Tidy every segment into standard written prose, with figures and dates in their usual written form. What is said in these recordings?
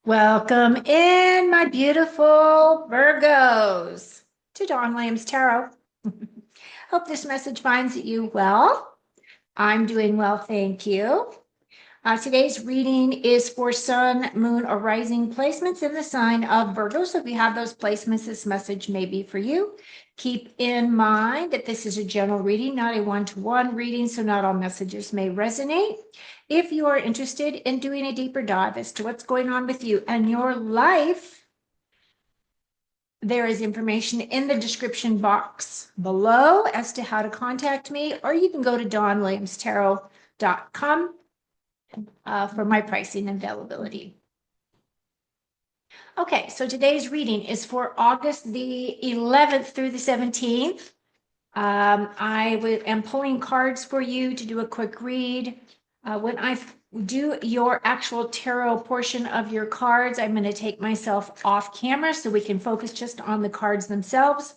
Welcome in, my beautiful Virgos, to Dawn Williams Tarot. Hope this message finds you well. I'm doing well, thank you. Today's reading is for Sun, Moon, or Rising placements in the sign of Virgo. So if you have those placements, this message may be for you. Keep in mind that this is a general reading, not a one-to-one reading, so not all messages may resonate. If you are interested in doing a deeper dive as to what's going on with you and your life, there is information in the description box below as to how to contact me, or you can go to dawnwilliamstarot.com for my pricing and availability. Okay, so today's reading is for August the 11th through the 17th. I am pulling cards for you to do a quick read. When I do your actual tarot portion of your cards, I'm going to take myself off camera so we can focus just on the cards themselves.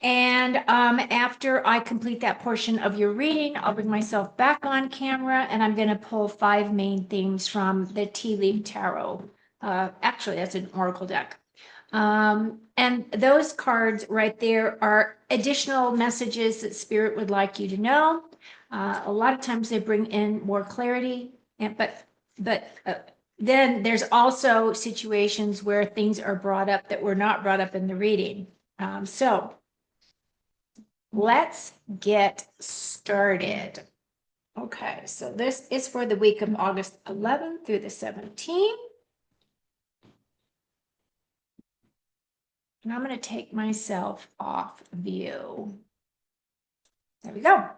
And after I complete that portion of your reading, I'll bring myself back on camera and I'm going to pull 5 main themes from the Tea Leaf Tarot. Actually, that's an oracle deck. And those cards right there are additional messages that Spirit would like you to know. A lot of times they bring in more clarity, but then there's also situations where things are brought up that were not brought up in the reading. So let's get started. Okay, so this is for the week of August 11th through the 17th. And I'm going to take myself off view. There we go.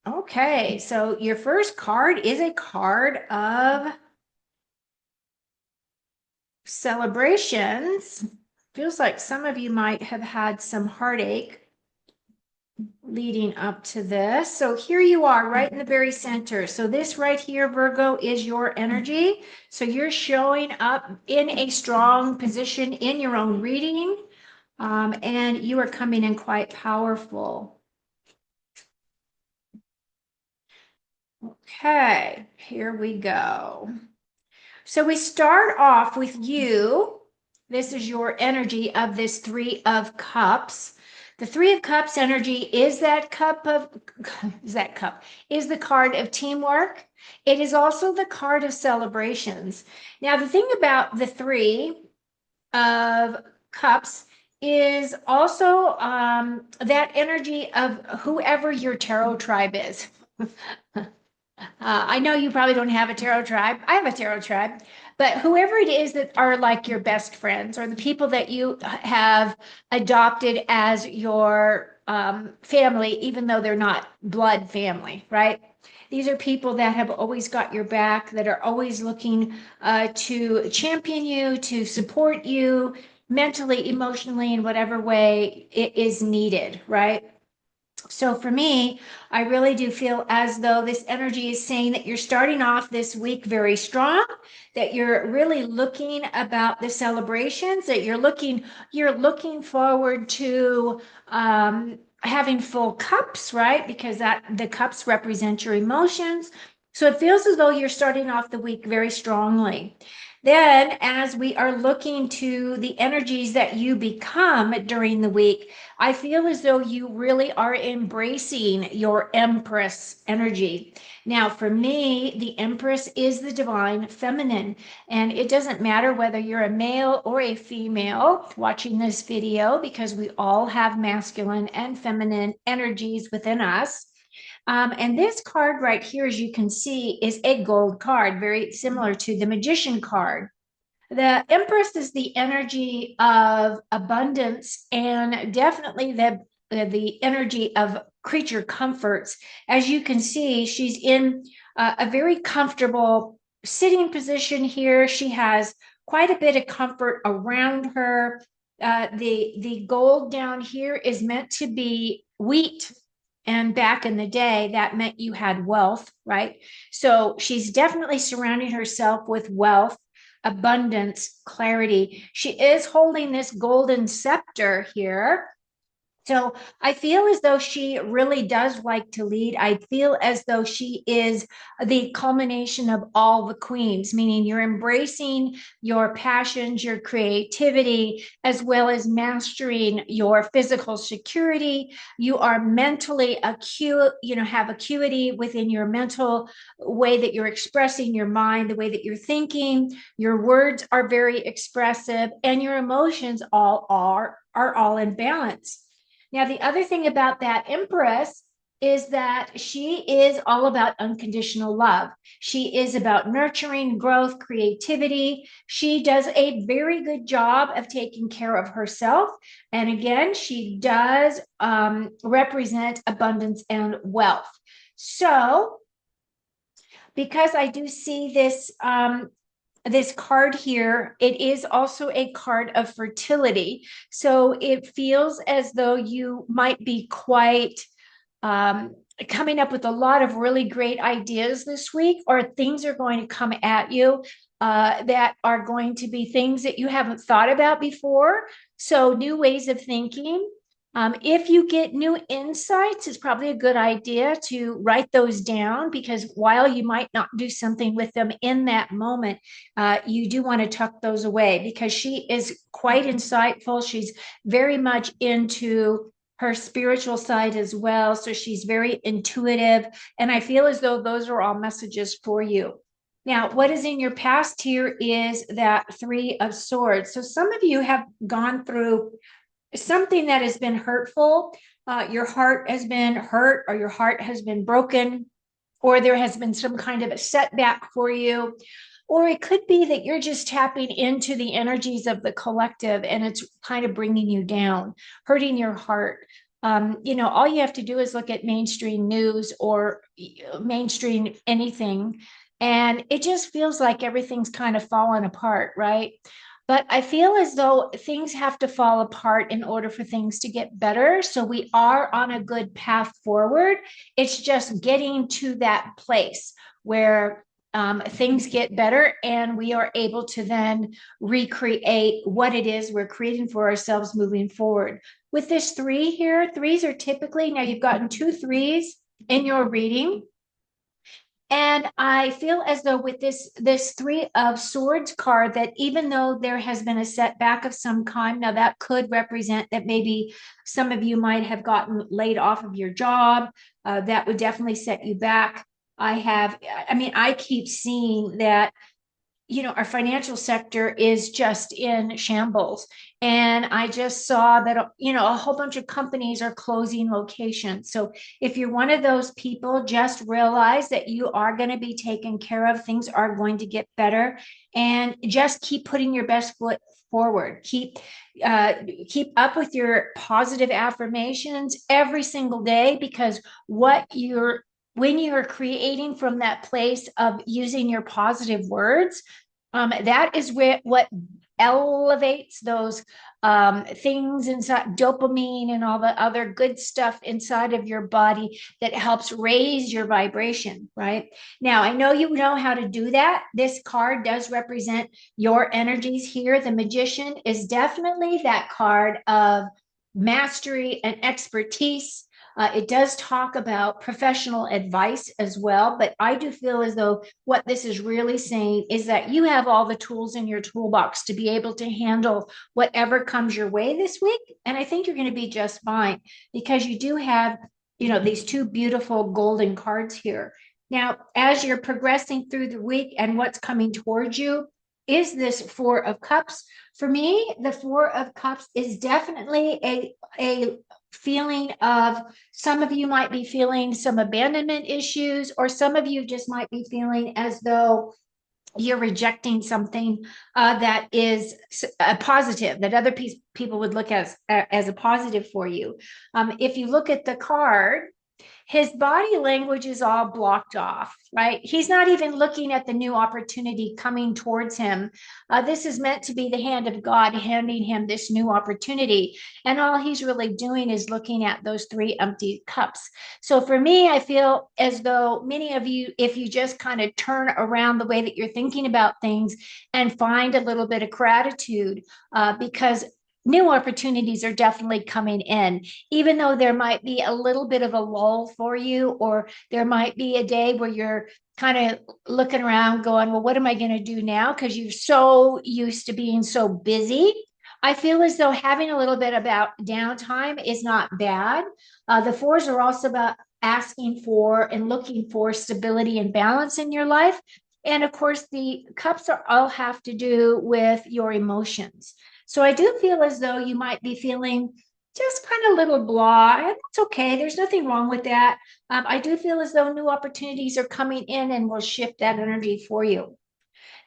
Okay, so your first card is a card of celebrations. Feels like some of you might have had some heartache leading up to this. So here you are right in the very center. So this right here, Virgo, is your energy. So you're showing up in a strong position in your own reading, and you are coming in quite powerful. Okay, here we go. So we start off with you. This is your energy of this 3 of Cups. The 3 of Cups energy is the card of teamwork. It is also the card of celebrations. Now, the thing about the 3 of Cups is also that energy of whoever your tarot tribe is. I know you probably don't have a tarot tribe. I have a tarot tribe, but whoever it is that are like your best friends or the people that you have adopted as your family, even though they're not blood family, right? These are people that have always got your back, that are always looking to champion you, to support you mentally, emotionally, in whatever way it is needed, right? So for me, I really do feel as though this energy is saying that you're starting off this week very strong, that you're really looking about the celebrations, that you're looking forward to having full cups, right? Because that the cups represent your emotions. So it feels as though you're starting off the week very strongly. Then, as we are looking to the energies that you become during the week, I feel as though you really are embracing your Empress energy. Now, for me, the Empress is the divine feminine, and it doesn't matter whether you're a male or a female watching this video, because we all have masculine and feminine energies within us. And this card right here, as you can see, is a gold card, very similar to the Magician card. The Empress is the energy of abundance and definitely the energy of creature comforts. As you can see, she's in a very comfortable sitting position here. She has quite a bit of comfort around her. The gold down here is meant to be wheat. And back in the day, that meant you had wealth, right? So she's definitely surrounding herself with wealth, abundance, clarity. She is holding this golden scepter here. So I feel as though she really does like to lead. I feel as though she is the culmination of all the queens, meaning you're embracing your passions, your creativity, as well as mastering your physical security. You are mentally acute, have acuity within your mental way that you're expressing your mind, the way that you're thinking. Your words are very expressive, and your emotions all are all in balance. Now, the other thing about that Empress is that she is all about unconditional love. She is about nurturing, growth, creativity. She does a very good job of taking care of herself. And again, she does represent abundance and wealth. So, because I do see this card here, it is also a card of fertility. So it feels as though you might be quite um, coming up with a lot of really great ideas this week, or things are going to come at you that are going to be things that you haven't thought about before. So, new ways of thinking. If you get new insights, it's probably a good idea to write those down, because while you might not do something with them in that moment, you do want to tuck those away, because she is quite insightful. She's very much into her spiritual side as well. So she's very intuitive. And I feel as though those are all messages for you. Now, what is in your past here is that Three of Swords. So some of you have gone through something that has been hurtful. Your heart has been hurt, or your heart has been broken, or there has been some kind of a setback for you. Or it could be that you're just tapping into the energies of the collective, and it's kind of bringing you down, hurting your heart. All you have to do is look at mainstream news or mainstream anything, and it just feels like everything's kind of fallen apart, right? But I feel as though things have to fall apart in order for things to get better. So we are on a good path forward. It's just getting to that place where things get better, and we are able to then recreate what it is we're creating for ourselves moving forward. With this three here, threes are typically, now you've gotten two threes in your reading. And I feel as though with this Three of Swords card, that even though there has been a setback of some kind, now that could represent that maybe some of you might have gotten laid off of your job. That would definitely set you back. I keep seeing that our financial sector is just in shambles. And I just saw that, a whole bunch of companies are closing locations. So if you're one of those people, just realize that you are going to be taken care of. Things are going to get better, and just keep putting your best foot forward. Keep up with your positive affirmations every single day, because when you're creating from that place of using your positive words, that is what elevates those things inside, dopamine and all the other good stuff inside of your body, that helps raise your vibration, right? Now, I know you know how to do that. This card does represent your energies here. The Magician is definitely that card of mastery and expertise. It does talk about professional advice as well, but I do feel as though what this is really saying is that you have all the tools in your toolbox to be able to handle whatever comes your way this week. And I think you're going to be just fine, because you do have, these two beautiful golden cards here. Now, as you're progressing through the week and what's coming towards you, is this Four of Cups. For me, the Four of Cups is definitely a feeling of, some of you might be feeling some abandonment issues, or some of you just might be feeling as though you're rejecting something that is a positive, that other people would look as a positive for you. If you look at the card, his body language is all blocked off, right? He's not even looking at the new opportunity coming towards him. This is meant to be the hand of God handing him this new opportunity. And all he's really doing is looking at those three empty cups. So for me, I feel as though many of you, if you just kind of turn around the way that you're thinking about things and find a little bit of gratitude, because new opportunities are definitely coming in, even though there might be a little bit of a lull for you, or there might be a day where you're kind of looking around going, well, what am I going to do now? Because you're so used to being so busy. I feel as though having a little bit about downtime is not bad. The fours are also about asking for and looking for stability and balance in your life. And of course, the cups are all have to do with your emotions. So I do feel as though you might be feeling just kind of a little blah, and it's okay. There's nothing wrong with that. I do feel as though new opportunities are coming in and will shift that energy for you.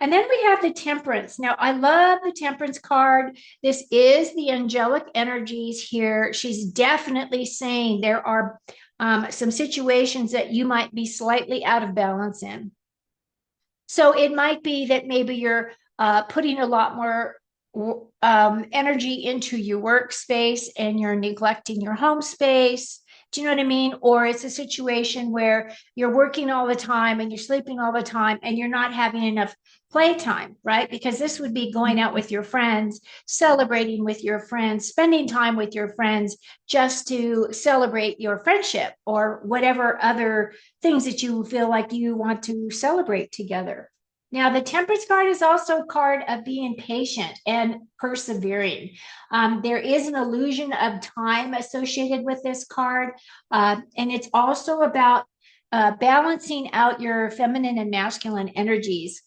And then we have the temperance. Now, I love the temperance card. This is the angelic energies here. She's definitely saying there are some situations that you might be slightly out of balance in. So it might be that maybe you're putting a lot more energy into your workspace and you're neglecting your home space. Do you know what I mean? Or it's a situation where you're working all the time and you're sleeping all the time and you're not having enough playtime, right? Because this would be going out with your friends, celebrating with your friends, spending time with your friends just to celebrate your friendship or whatever other things that you feel like you want to celebrate together. Now, the temperance card is also a card of being patient and persevering. There is an illusion of time associated with this card, and it's also about balancing out your feminine and masculine energies.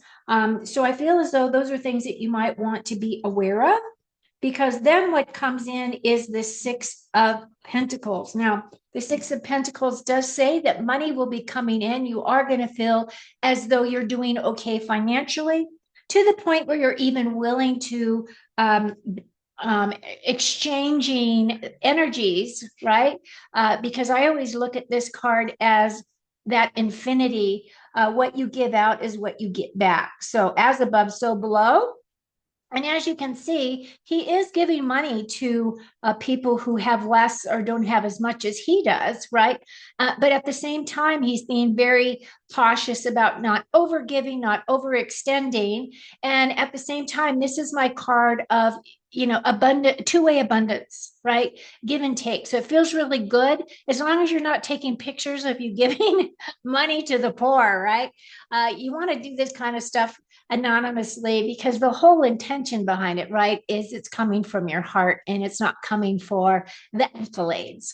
So I feel as though those are things that you might want to be aware of, because then what comes in is the Six of Pentacles. Now, the Six of Pentacles does say that money will be coming in. You are going to feel as though you're doing okay financially, to the point where you're even willing to exchanging energies, right? Because I always look at this card as that infinity. What you give out is what you get back. So as above, so below. And as you can see, he is giving money to people who have less or don't have as much as he does, right? But at the same time, he's being very cautious about not overgiving, not overextending. And at the same time, this is my card of, abundant, two-way abundance, right? Give and take. So it feels really good as long as you're not taking pictures of you giving money to the poor, right? You want to do this kind of stuff anonymously, because the whole intention behind it, right, is it's coming from your heart and it's not coming for the accolades.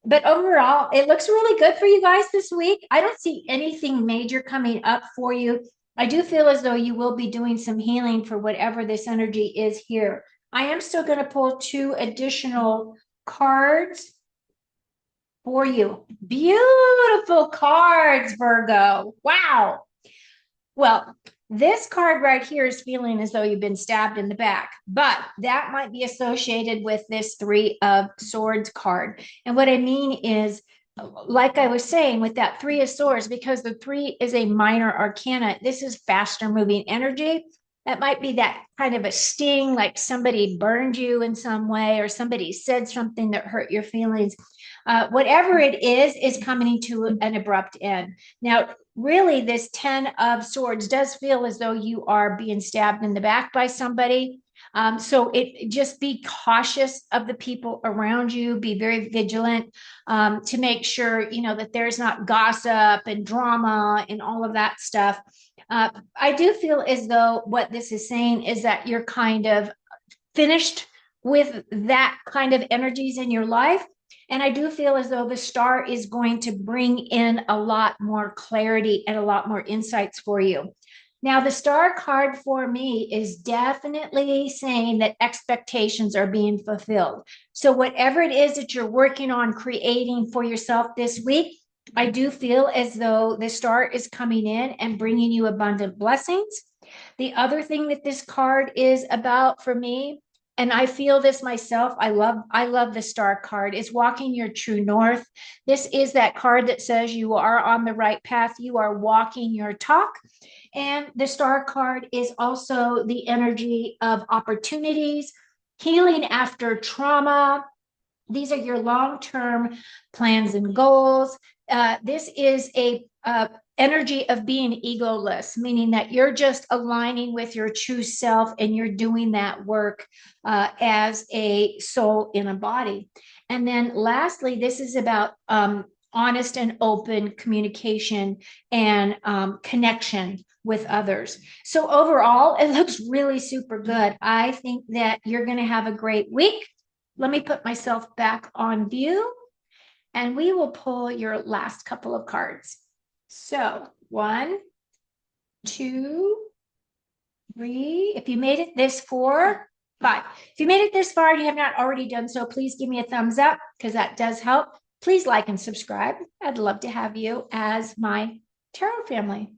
But overall, it looks really good for you guys this week. I don't see anything major coming up for you. I do feel as though you will be doing some healing for whatever this energy is here. I am still going to pull two additional cards for you. Beautiful cards, Virgo. Wow. Well, this card right here is feeling as though you've been stabbed in the back, but that might be associated with this Three of Swords card. And what I mean is, like I was saying, with that Three of Swords, because the three is a minor arcana, this is faster moving energy. That might be that kind of a sting, like somebody burned you in some way, or somebody said something that hurt your feelings. Whatever it is coming to an abrupt end. Now, really, this 10 of Swords does feel as though you are being stabbed in the back by somebody. So it just be cautious of the people around you, be very vigilant to make sure, that there's not gossip and drama and all of that stuff. I do feel as though what this is saying is that you're kind of finished with that kind of energies in your life. And I do feel as though the star is going to bring in a lot more clarity and a lot more insights for you. Now, the star card for me is definitely saying that expectations are being fulfilled. So whatever it is that you're working on creating for yourself this week, I do feel as though the star is coming in and bringing you abundant blessings. The other thing that this card is about for me, and I feel this myself, I love the star card, is walking your true north. This is that card that says you are on the right path, you are walking your talk. And the star card is also the energy of opportunities, healing after trauma. These are your long-term plans and goals. This is a energy of being egoless, meaning that you're just aligning with your true self and you're doing that work as a soul in a body. And then lastly, this is about honest and open communication and connection with others. So overall, it looks really super good. I think that you're going to have a great week. Let me put myself back on view and we will pull your last couple of cards. So 1, 2, 3. If you made it this 4, 5. If you made it this far and you have not already done so, please give me a thumbs up because that does help. Please like and subscribe. I'd love to have you as my tarot family.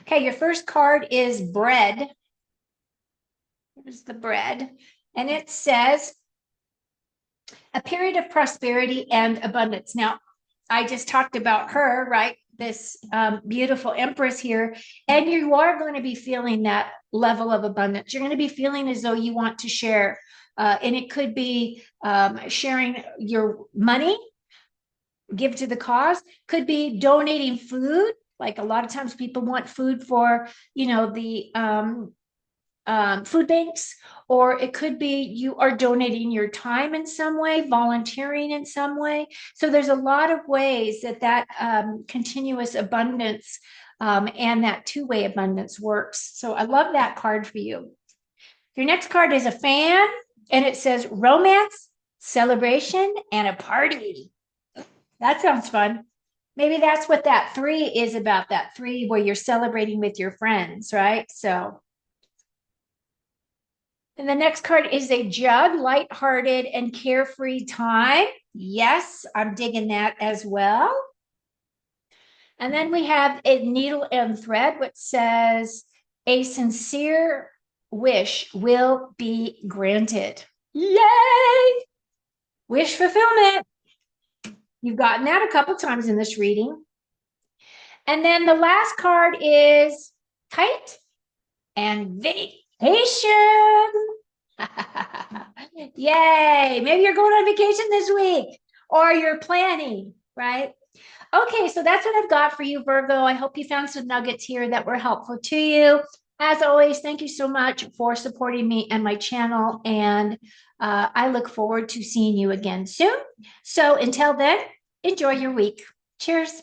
Okay, your first card is bread. Here's the bread. And it says, a period of prosperity and abundance. Now, I just talked about her, right? This beautiful empress here. And you are going to be feeling that level of abundance. You're going to be feeling as though you want to share. And it could be sharing your money, give to the cause, could be donating food. Like a lot of times people want food for, the food banks, or it could be you are donating your time in some way, volunteering in some way. So there's a lot of ways that continuous abundance and that two-way abundance works. So I love that card for you. Your next card is a fan, and it says romance, celebration, and a party. That sounds fun. Maybe that's what that 3 is about, that 3 where you're celebrating with your friends, right? So and the next card is a jug, lighthearted and carefree time. Yes, I'm digging that as well. And then we have a needle and thread, which says, a sincere wish will be granted. Yay! Wish fulfillment. You've gotten that a couple times in this reading. And then the last card is kite and vacation. Yay. Maybe you're going on vacation this week or you're planning, right? Okay, so that's what I've got for you, Virgo. I hope you found some nuggets here that were helpful to you. As always, thank you so much for supporting me and my channel. And I look forward to seeing you again soon. So until then, enjoy your week. Cheers.